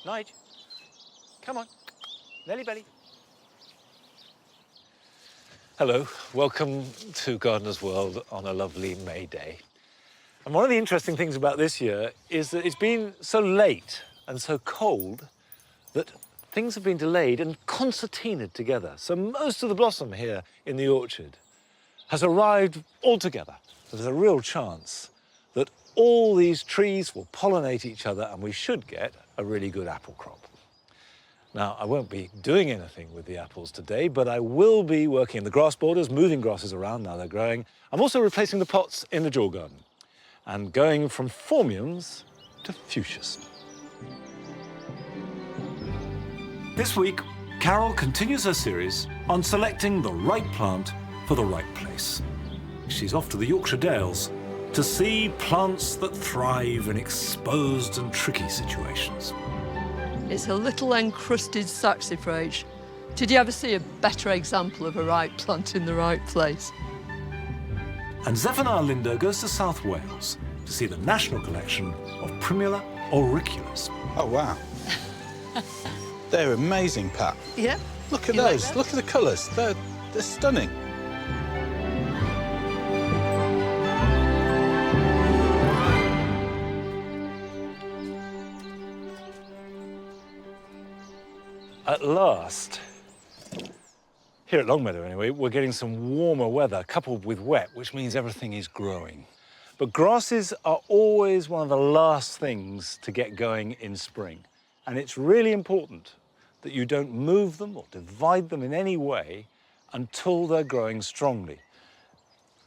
Nige, come on, Nelly belly. Hello, welcome to Gardener's World on a lovely May day. And one of the interesting things about this year is that it's been so late and so cold that things have been delayed and concertinaed together. So most of the blossom here in the orchard has arrived all together. So there's a real chance that all these trees will pollinate each other and we should get a really good apple crop. Now, I won't be doing anything with the apples today, but I will be working in the grass borders, moving grasses around now they're growing. I'm also replacing the pots in the jaw garden and going from phormiums to fuchsias. This week, Carol continues her series on selecting the right plant for the right place. She's off to the Yorkshire Dales to see plants that thrive in exposed and tricky situations. It's a little encrusted saxifrage. Did you ever see a better example of a right plant in the right place? And Zephaniah Linder goes to South Wales to see the national collection of Primula Auriculas. Oh, wow. They're amazing, Pat. Yeah. Look at You like those. that? Look at the colours. They're stunning. At last, here at Longmeadow anyway, we're getting some warmer weather coupled with wet, which means everything is growing. But grasses are always one of the last things to get going in spring. And it's really important that you don't move them or divide them in any way until they're growing strongly.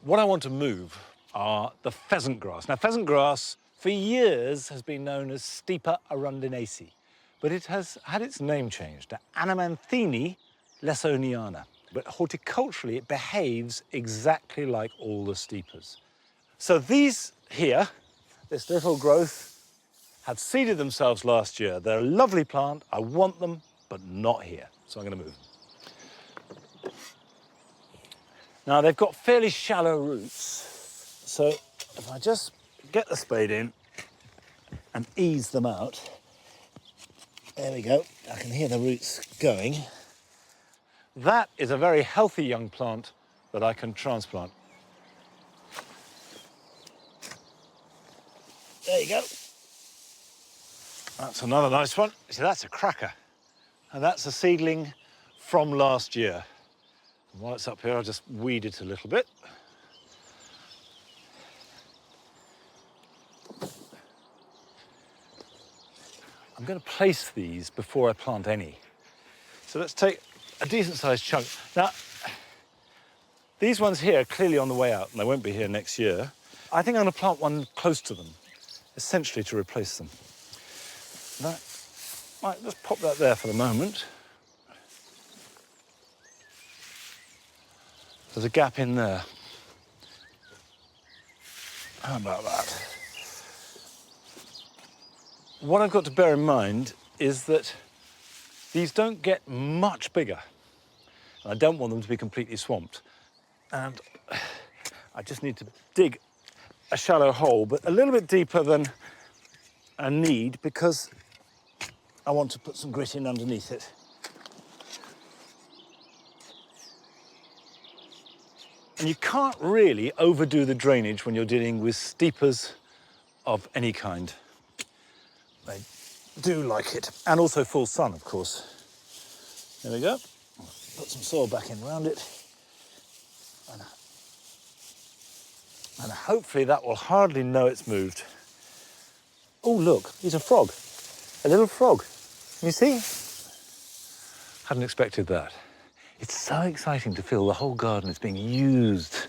What I want to move are the pheasant grass. Now, pheasant grass for years has been known as Stipa arundinacea, but it has had its name changed to Anamanthini lessoniana. But horticulturally, it behaves exactly like all the Stipas. So these here, this little growth, had seeded themselves last year. They're a lovely plant. I want them, but not here. So I'm going to move them. Now, they've got fairly shallow roots. So if I just get the spade in and ease them out, there we go. I can hear the roots going. That is a very healthy young plant that I can transplant. There you go. That's another nice one. See, that's a cracker. And that's a seedling from last year. And while it's up here, I'll just weed it a little bit. I'm going to place these before I plant any. So let's take a decent-sized chunk. Now, these ones here are clearly on the way out, and they won't be here next year. I think I'm going to plant one close to them, essentially to replace them. That, right, just pop that there for the moment. There's a gap in there. How about that? What I've got to bear in mind is that these don't get much bigger. And I don't want them to be completely swamped. And I just need to dig a shallow hole, but a little bit deeper than I need because I want to put some grit in underneath it. And you can't really overdo the drainage when you're dealing with steepers of any kind. They do like it. And also full sun, of course. There we go. Put some soil back in around it. And hopefully that will hardly know it's moved. Oh, look, he's a frog. A little frog. You see? Hadn't expected that. It's so exciting to feel the whole garden is being used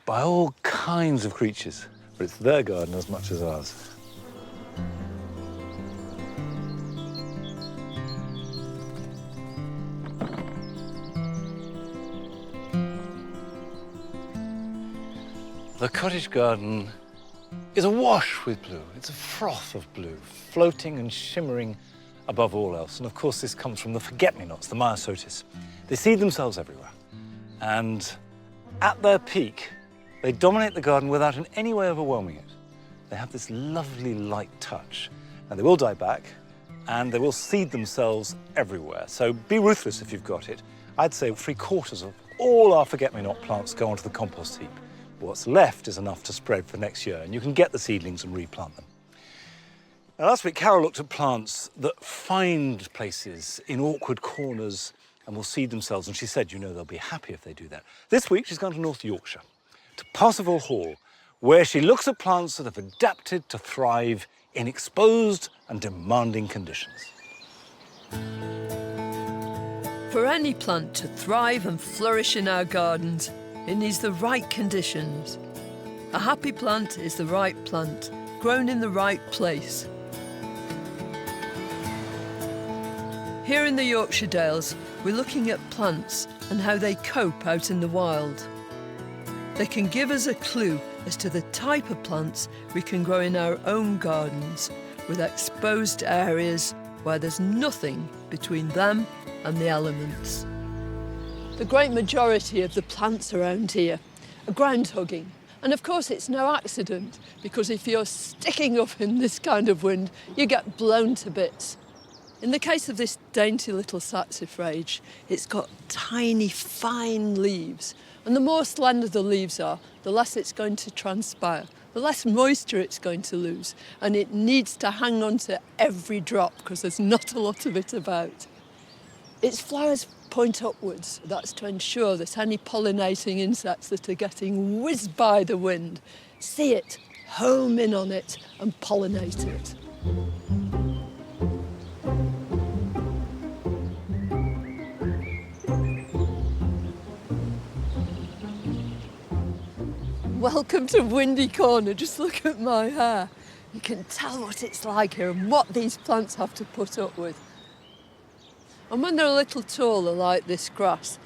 by all kinds of creatures, but it's their garden as much as ours. The cottage garden is awash with blue. It's a froth of blue, floating and shimmering above all else. And of course, this comes from the forget-me-nots, the myosotis. They seed themselves everywhere. And at their peak, they dominate the garden without in any way overwhelming it. They have this lovely light touch. And they will die back, and they will seed themselves everywhere. So be ruthless if you've got it. I'd say 3/4 of all our forget-me-not plants go onto the compost heap. What's left is enough to spread for next year, and you can get the seedlings and replant them. Now, last week, Carol looked at plants that find places in awkward corners and will seed themselves, and she said, you know, they'll be happy if they do that. This week, she's gone to North Yorkshire, to Parsifal Hall, where she looks at plants that have adapted to thrive in exposed and demanding conditions. For any plant to thrive and flourish in our gardens, it needs the right conditions. A happy plant is the right plant, grown in the right place. Here in the Yorkshire Dales, we're looking at plants and how they cope out in the wild. They can give us a clue as to the type of plants we can grow in our own gardens, with exposed areas where there's nothing between them and the elements. The great majority of the plants around here are ground hugging. And of course it's no accident, because if you're sticking up in this kind of wind, you get blown to bits. In the case of this dainty little saxifrage, it's got tiny, fine leaves. And the more slender the leaves are, the less it's going to transpire, the less moisture it's going to lose. And it needs to hang on to every drop because there's not a lot of it about. Its flowers point upwards. That's to ensure that any pollinating insects that are getting whizzed by the wind see it, home in on it and pollinate it. Welcome to Windy Corner. Just look at my hair. You can tell what it's like here and what these plants have to put up with. And when they're a little taller, like this grass,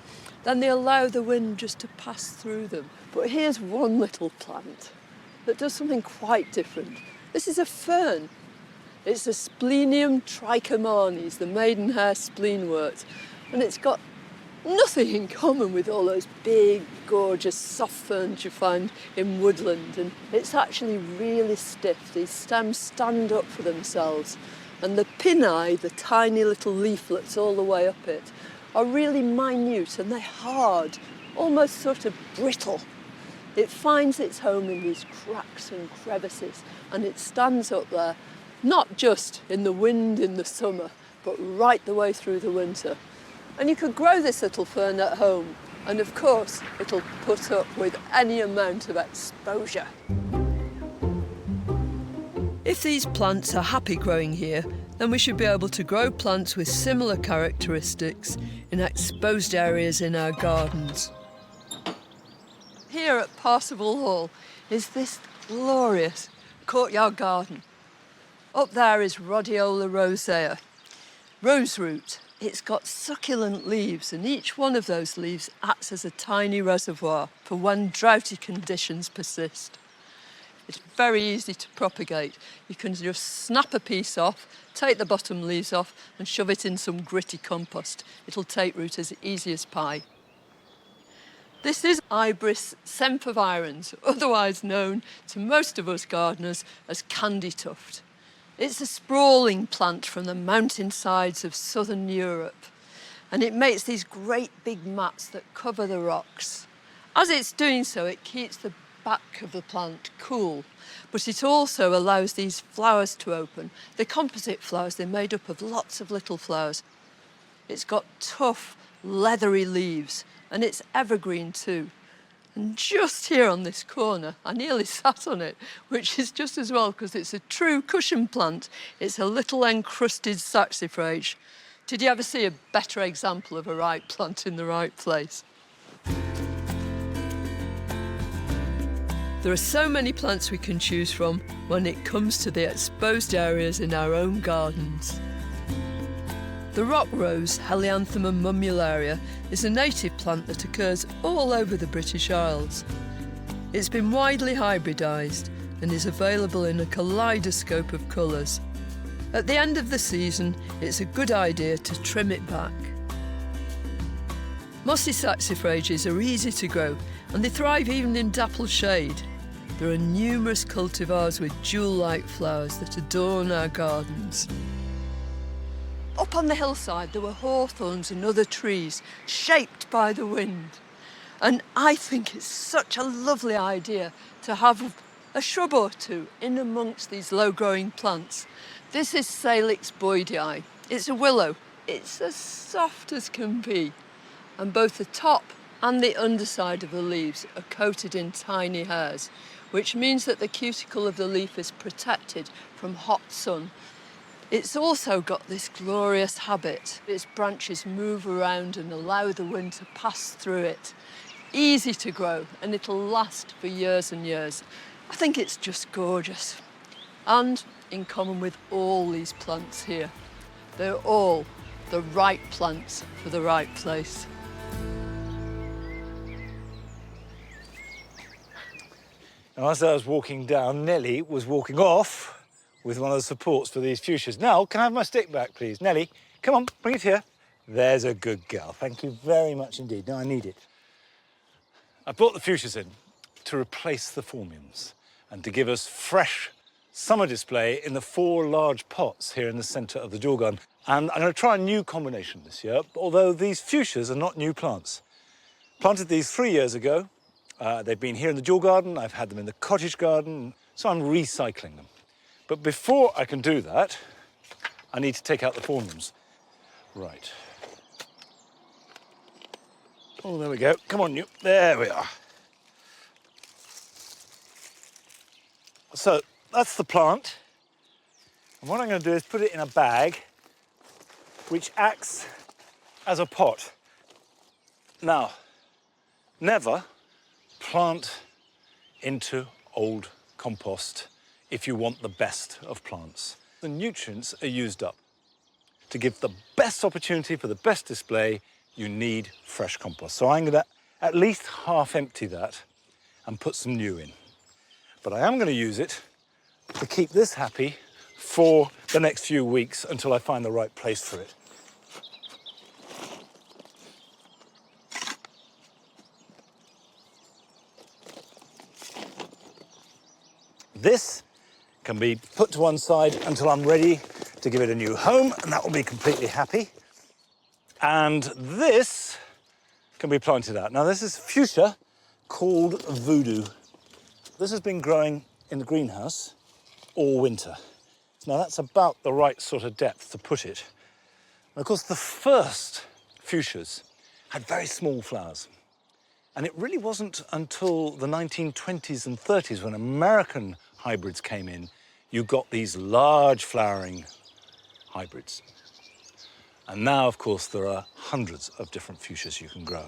then they allow the wind just to pass through them. But here's one little plant that does something quite different. This is a fern. It's a Splenium trichomanes, the maidenhair spleenwort. And it's got nothing in common with all those big, gorgeous, soft ferns you find in woodland. And it's actually really stiff. These stems stand up for themselves. And the pinnae, the tiny little leaflets all the way up it, are really minute and they're hard, almost sort of brittle. It finds its home in these cracks and crevices, and it stands up there, not just in the wind in the summer, but right the way through the winter. And you could grow this little fern at home, and of course, it'll put up with any amount of exposure. If these plants are happy growing here, then we should be able to grow plants with similar characteristics in exposed areas in our gardens. Here at Parsifal Hall is this glorious courtyard garden. Up there is Rhodiola rosea, roseroot. It's got succulent leaves, and each one of those leaves acts as a tiny reservoir for when droughty conditions persist. It's very easy to propagate. You can just snap a piece off, take the bottom leaves off and shove it in some gritty compost. It'll take root as easy as pie. This is Ibis sempervirens, otherwise known to most of us gardeners as candytuft. It's a sprawling plant from the mountainsides of southern Europe, and it makes these great big mats that cover the rocks. As it's doing so, it keeps the back of the plant cool, but it also allows these flowers to open. They're composite flowers, they're made up of lots of little flowers. It's got tough, leathery leaves, and it's evergreen too. And just here on this corner, I nearly sat on it, which is just as well because it's a true cushion plant. It's a little encrusted saxifrage. Did you ever see a better example of a right plant in the right place? There are so many plants we can choose from when it comes to the exposed areas in our own gardens. The rock rose, Helianthemum mummularia, is a native plant that occurs all over the British Isles. It's been widely hybridised and is available in a kaleidoscope of colours. At the end of the season, it's a good idea to trim it back. Mossy saxifrages are easy to grow and they thrive even in dappled shade. There are numerous cultivars with jewel-like flowers that adorn our gardens. up on the hillside there were hawthorns and other trees shaped by the wind. And I think it's such a lovely idea to have a shrub or two in amongst these low-growing plants. This is Salix boydii. It's a willow. It's as soft as can be. And both the top and the underside of the leaves are coated in tiny hairs, which means that the cuticle of the leaf is protected from hot sun. It's also got this glorious habit. Its branches move around and allow the wind to pass through it. Easy to grow, and it'll last for years and years. I think it's just gorgeous. And in common with all these plants here, they're all the right plants for the right place. And as I was walking down, Nellie was walking off with one of the supports for these fuchsias. Now, can I have my stick back, please? Nellie, come on, bring it here. There's a good girl. Thank you very much indeed. Now I need it. I brought the fuchsias in to replace the phormiums and to give us fresh summer display in the 4 large pots here in the centre of the dual garden. And I'm going to try a new combination this year, although these fuchsias are not new plants. Planted these 3 years ago. They've been here in the dual garden. I've had them in the cottage garden, so I'm recycling them. But before I can do that, I need to take out the phormiums. Right. Oh, there we go. Come on, you. There we are. So that's the plant. And what I'm going to do is put it in a bag which acts as a pot. Now, never plant into old compost if you want the best of plants. The nutrients are used up. To give the best opportunity for the best display, you need fresh compost. So I'm going to at least half empty that and put some new in. But I am going to use it to keep this happy for the next few weeks until I find the right place for it. This can be put to one side until I'm ready to give it a new home, and that will be completely happy. And this can be planted out. Now, this is fuchsia called Voodoo. This has been growing in the greenhouse all winter. Now, that's about the right sort of depth to put it. And of course, the first fuchsias had very small flowers. And it really wasn't until the 1920s and 30s, when American hybrids came in, you got these large flowering hybrids. And now, of course, there are hundreds of different fuchsias you can grow.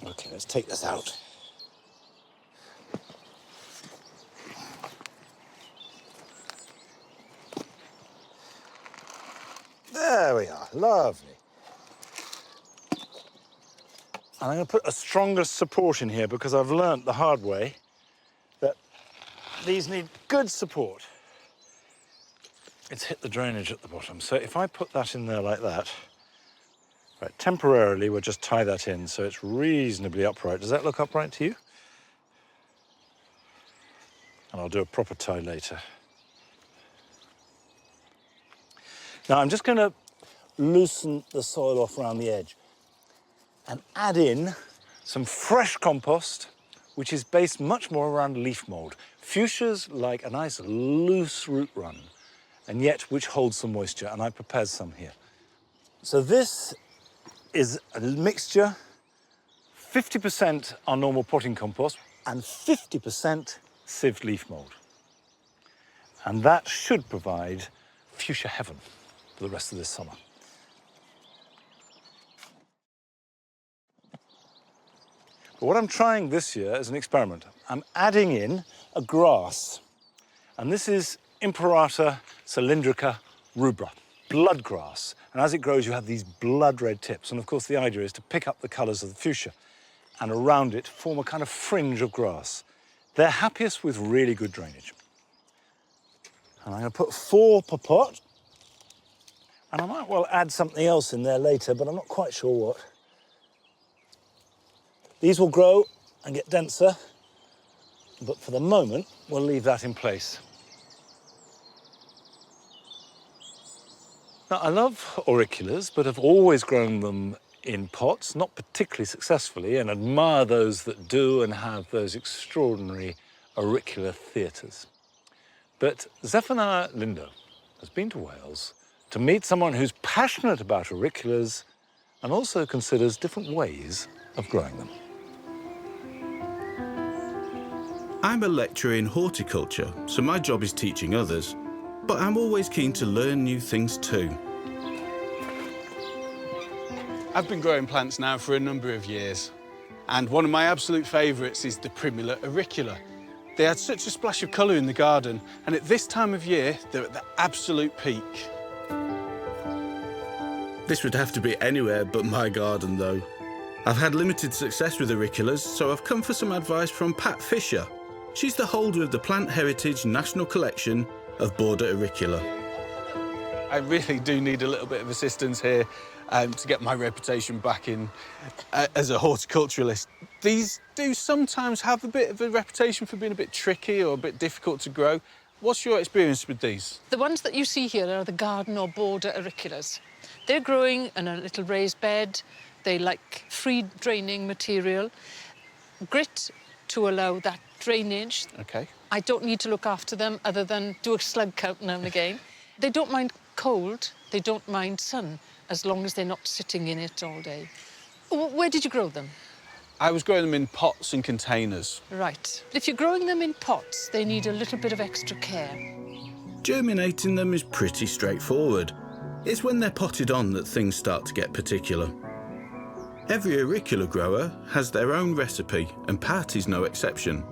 Okay, let's take this out. There we are, lovely. And I'm going to put a stronger support in here because I've learnt the hard way that these need good support. It's hit the drainage at the bottom. So if I put that in there like that, right, temporarily we'll just tie that in so it's reasonably upright. Does that look upright to you? And I'll do a proper tie later. Now I'm just going to loosen the soil off around the edge and add in some fresh compost, which is based much more around leaf mould. Fuchsias like a nice loose root run, and yet which holds some moisture, and I prepared some here. So this is a mixture, 50% our normal potting compost and 50% sieved leaf mould. And that should provide fuchsia heaven for the rest of this summer. But what I'm trying this year is an experiment. I'm adding in a grass, and this is Imperata cylindrica rubra, blood grass. And as it grows, you have these blood red tips. And of course, the idea is to pick up the colours of the fuchsia and around it form a kind of fringe of grass. They're happiest with really good drainage. And I'm going to put 4 per pot. And I might well add something else in there later, but I'm not quite sure what. These will grow and get denser, but for the moment, we'll leave that in place. Now, I love auriculas, but have always grown them in pots, not particularly successfully, and admire those that do and have those extraordinary auricular theatres. But Zephaniah Lindo has been to Wales to meet someone who's passionate about auriculas and also considers different ways of growing them. I'm a lecturer in horticulture, so my job is teaching others, but I'm always keen to learn new things too. I've been growing plants now for a number of years, and one of my absolute favourites is the Primula auricula. They had such a splash of colour in the garden, and at this time of year, they're at the absolute peak. This would have to be anywhere but my garden, though. I've had limited success with auriculas, so I've come for some advice from Pat Fisher. She's the holder of the Plant Heritage National Collection of Border Auricula. I really do need a little bit of assistance here to get my reputation back in as a horticulturalist. These do sometimes have a bit of a reputation for being a bit tricky or a bit difficult to grow. What's your experience with these? The ones that you see here are the garden or border auriculas. They're growing in a little raised bed. They like free draining material, grit to allow that drainage. OK. I don't need to look after them other than do a slug count now and again. They don't mind cold, they don't mind sun, as long as they're not sitting in it all day. Where did you grow them? I was growing them in pots and containers. Right. If you're growing them in pots, they need a little bit of extra care. Germinating them is pretty straightforward. It's when they're potted on that things start to get particular. Every auricula grower has their own recipe, and Pat is no exception.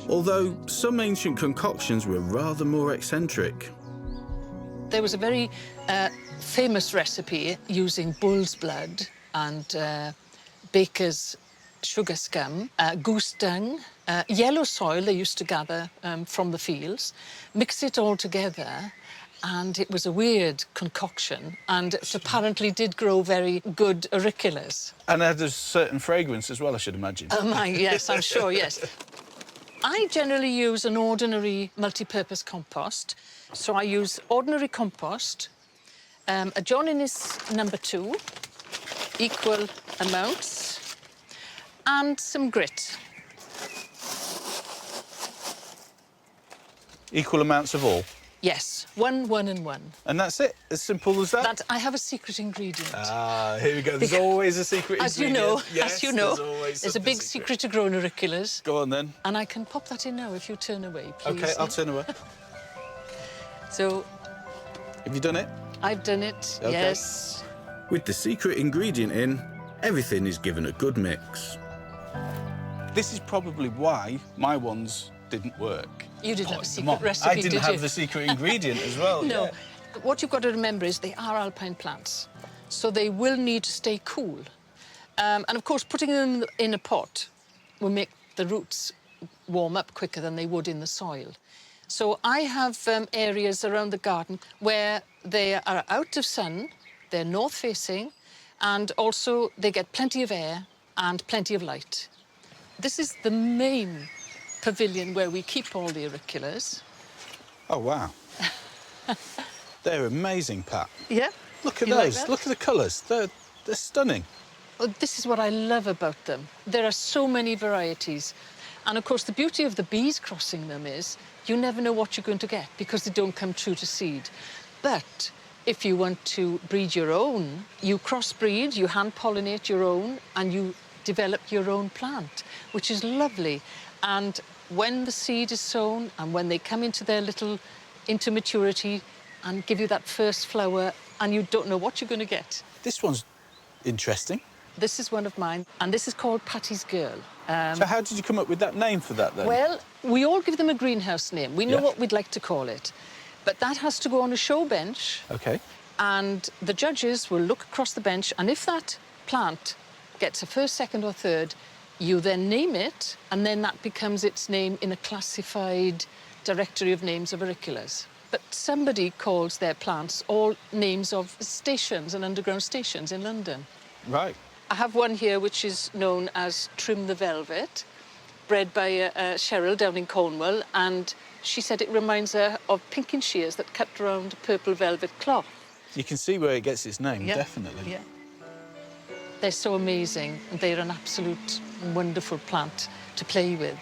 Although some ancient concoctions were rather more eccentric. There was a very famous recipe using bull's blood and baker's sugar scum, goose dung, yellow soil they used to gather from the fields, mix it all together, and it was a weird concoction, and it apparently did grow very good auriculas. And it had a certain fragrance as well, I should imagine. Oh my, yes, I'm sure, yes. I generally use an ordinary multi-purpose compost. So I use ordinary compost. A John Innes #2, equal amounts, and some grit. Equal amounts of all? Yes, 1, 1 and 1. And that's it? As simple as that? I have a secret ingredient. Ah, here we go. There's always a secret ingredient. As you know, there's a big secret to growing auriculas. Go on, then. And I can pop that in now if you turn away, please. OK, I'll turn away. So... Have you done it? I've done it, OK. Yes. With the secret ingredient in, everything is given a good mix. This is probably why my ones didn't work. You didn't have a secret recipe, I didn't did have you? the secret ingredient as well. No. Yeah. What you've got to remember is they are alpine plants, so they will need to stay cool. And of course, putting them in a pot will make the roots warm up quicker than they would in the soil. So I have areas around the garden where they are out of sun, they're north-facing, and also they get plenty of air and plenty of light. This is the main pavilion where we keep all the auriculas. Oh, wow. They're amazing, Pat. Yeah? Look at You like those. that? Look at the colours. They're stunning. Well, this is what I love about them. There are so many varieties. And of course, the beauty of the bees crossing them is you never know what you're going to get because they don't come true to seed. But if you want to breed your own, you crossbreed, you hand-pollinate your own, and you develop your own plant, which is lovely. And when the seed is sown and when they come into maturity and give you that first flower, and you don't know what you're going to get. This one's interesting. This is one of mine, and this is called Patty's Girl. So how did you come up with that name for that, then? Well, we all give them a greenhouse name. We know what we'd like to call it. But that has to go on a show bench. OK. And the judges will look across the bench, and if that plant gets a first, second or third, you then name it, and then that becomes its name in a classified directory of names of auriculas. But somebody calls their plants all names of stations and underground stations in London. Right. I have one here which is known as Trim the Velvet, bred by Cheryl down in Cornwall, and she said it reminds her of pinking shears that cut around purple velvet cloth. You can see where it gets its name, Yeah, definitely. Yeah. They're so amazing, and they're an absolute wonderful plant to play with.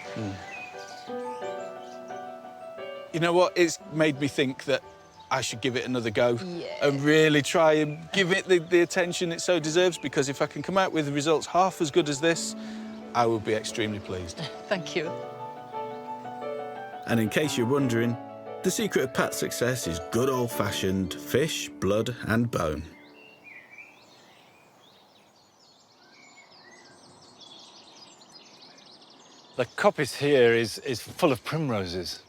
You know what? It's made me think that I should give it another go Yeah. and really try and give it the attention it so deserves, because if I can come out with results half as good as this, I will be extremely pleased. Thank you. And in case you're wondering, the secret of Pat's success is good old-fashioned fish, blood and bone. The coppice here is full of primroses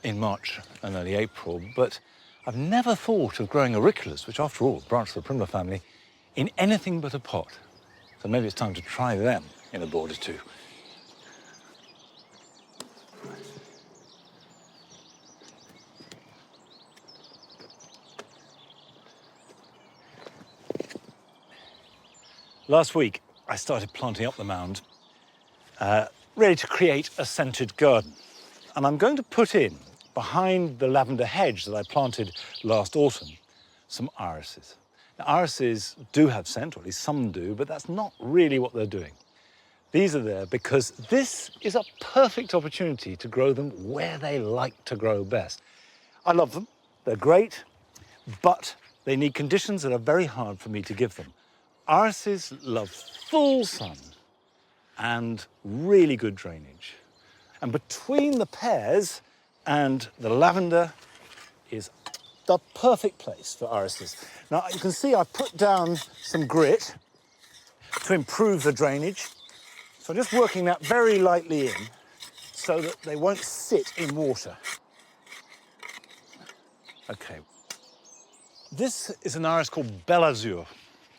in March and early April, but I've never thought of growing Auriculas, which after all, branch of the Primula family, in anything but a pot. So maybe it's time to try them in a board or two. Last week, I started planting up the mound, ready to create a scented garden. And I'm going to put in, behind the lavender hedge that I planted last autumn, some irises. Now, irises do have scent, or at least some do, but that's not really what they're doing. These are there because this is a perfect opportunity to grow them where they like to grow best. I love them, they're great, but they need conditions that are very hard for me to give them. Irises love full sun and really good drainage. And between the pears and the lavender is the perfect place for irises. Now, you can see I've put down some grit to improve the drainage. So I'm just working that very lightly in so that they won't sit in water. Okay. This is an iris called Belle Azur.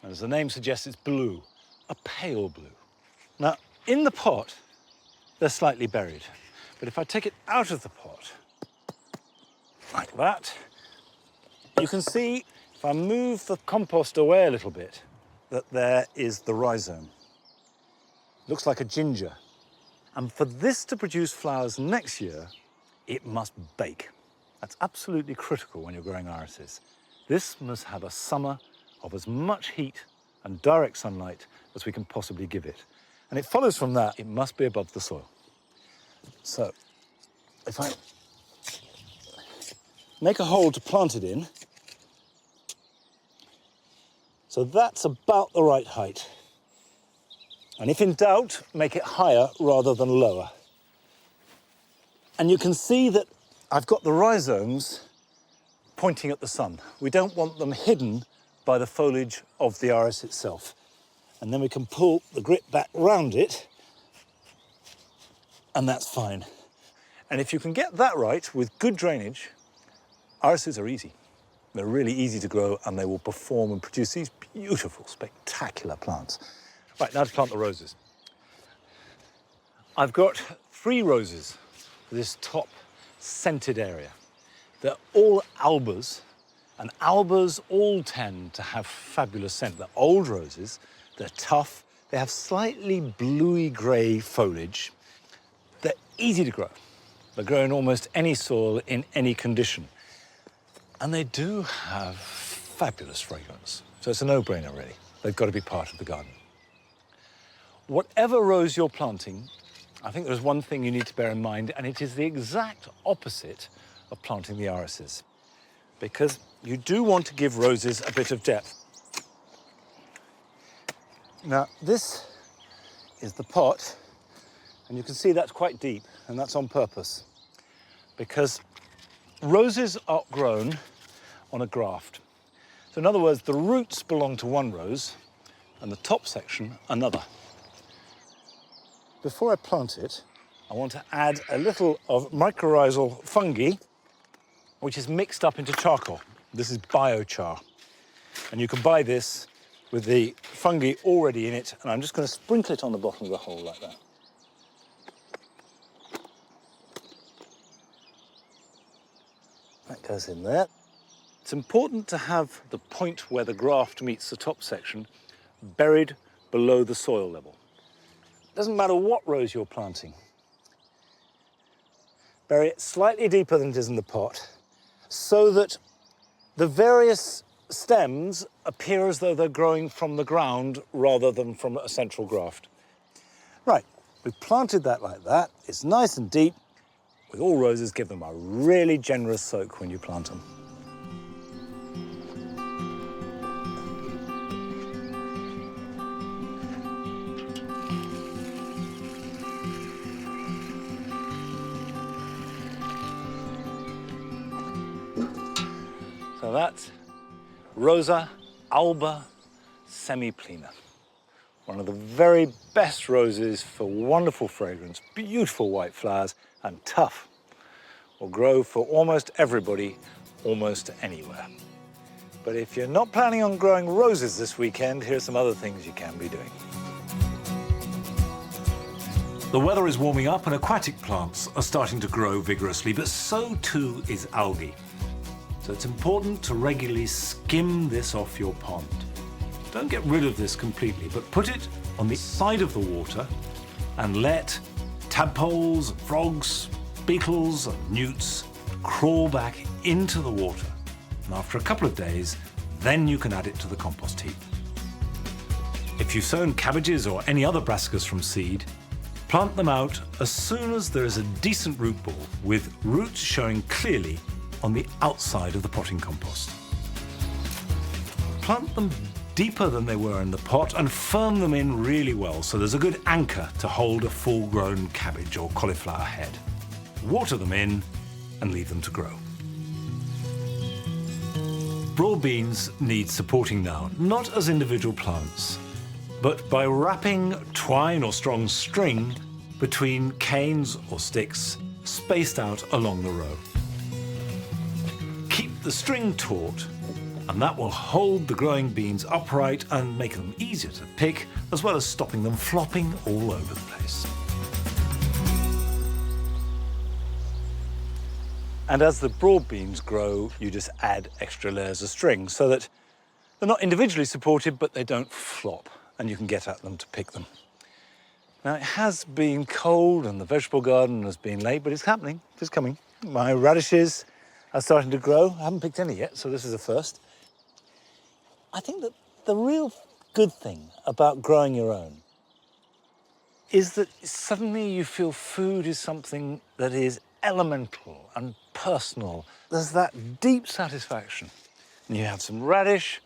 And as the name suggests, it's blue, a pale blue. Now, in the pot, they're slightly buried. But if I take it out of the pot, like that, you can see, if I move the compost away a little bit, that there is the rhizome. Looks like a ginger. And for this to produce flowers next year, it must bake. That's absolutely critical when you're growing irises. This must have a summer of as much heat and direct sunlight as we can possibly give it. And it follows from that, it must be above the soil. So, if I make a hole to plant it in, so that's about the right height. And if in doubt, make it higher rather than lower. And you can see that I've got the rhizomes pointing at the sun. We don't want them hidden by the foliage of the iris itself. And then we can pull the grit back round it, and that's fine. And if you can get that right with good drainage, irises are easy. They're really easy to grow, and they will perform and produce these beautiful, spectacular plants. Right, now to plant the roses. I've got 3 roses for this top scented area. They're all albas, and albas all tend to have fabulous scent. They're old roses, they're tough, they have slightly bluey-grey foliage. They're easy to grow. They grow in almost any soil, in any condition. And they do have fabulous fragrance. So it's a no-brainer, really. They've got to be part of the garden. Whatever rose you're planting, I think there's one thing you need to bear in mind, and it is the exact opposite of planting the irises. Because you do want to give roses a bit of depth. Now, this is the pot, and you can see that's quite deep, and that's on purpose. Because roses are grown on a graft. So in other words, the roots belong to one rose, and the top section another. Before I plant it, I want to add a little of mycorrhizal fungi, which is mixed up into charcoal. This is biochar. And you can buy this with the fungi already in it, and I'm just going to sprinkle it on the bottom of the hole like that. That goes in there. It's important to have the point where the graft meets the top section buried below the soil level. Doesn't matter what rose you're planting. Bury it slightly deeper than it is in the pot so that the various stems appear as though they're growing from the ground rather than from a central graft. Right, we've planted that like that. It's nice and deep. With all roses, give them a really generous soak when you plant them. So that's Rosa alba semiplena. One of the very best roses for wonderful fragrance, beautiful white flowers, and tough. Will grow for almost everybody, almost anywhere. But if you're not planning on growing roses this weekend, here's some other things you can be doing. The weather is warming up and aquatic plants are starting to grow vigorously, but so too is algae. So it's important to regularly skim this off your pond. Don't get rid of this completely, but put it on the side of the water and let tadpoles, frogs, beetles and newts crawl back into the water. And after a couple of days, then you can add it to the compost heap. If you've sown cabbages or any other brassicas from seed, plant them out as soon as there is a decent root ball with roots showing clearly on the outside of the potting compost. Plant them deeper than they were in the pot and firm them in really well so there's a good anchor to hold a full-grown cabbage or cauliflower head. Water them in and leave them to grow. Broad beans need supporting now, not as individual plants, but by wrapping twine or strong string between canes or sticks spaced out along the row. Keep the string taut, and that will hold the growing beans upright and make them easier to pick, as well as stopping them flopping all over the place. And as the broad beans grow, you just add extra layers of string so that they're not individually supported, but they don't flop, and you can get at them to pick them. Now, it has been cold and the vegetable garden has been late, but it's happening, it's coming. My radishes are starting to grow. I haven't picked any yet, so this is a first. I think that the real good thing about growing your own is that suddenly you feel food is something that is elemental and personal. There's that deep satisfaction. And you have some radish,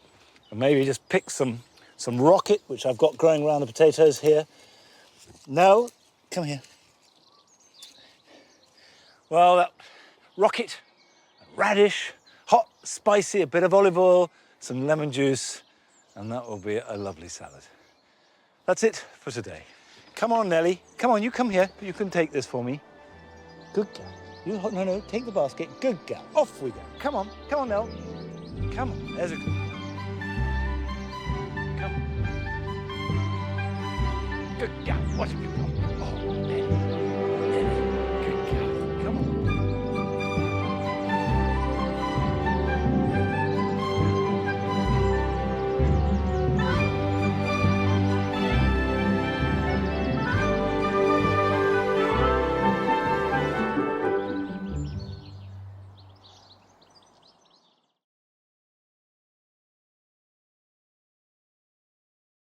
and maybe just pick some rocket, which I've got growing around the potatoes here. No, come here. Well, that rocket, radish, hot, spicy, a bit of olive oil, some lemon juice, and that will be a lovely salad. That's it for today. Come on, Nellie. Come on, you come here. You can take this for me. Good girl. No, take the basket. Good girl. Off we go. Come on, Nell. Come on, there's a good girl. Come on. Good girl. What have you got?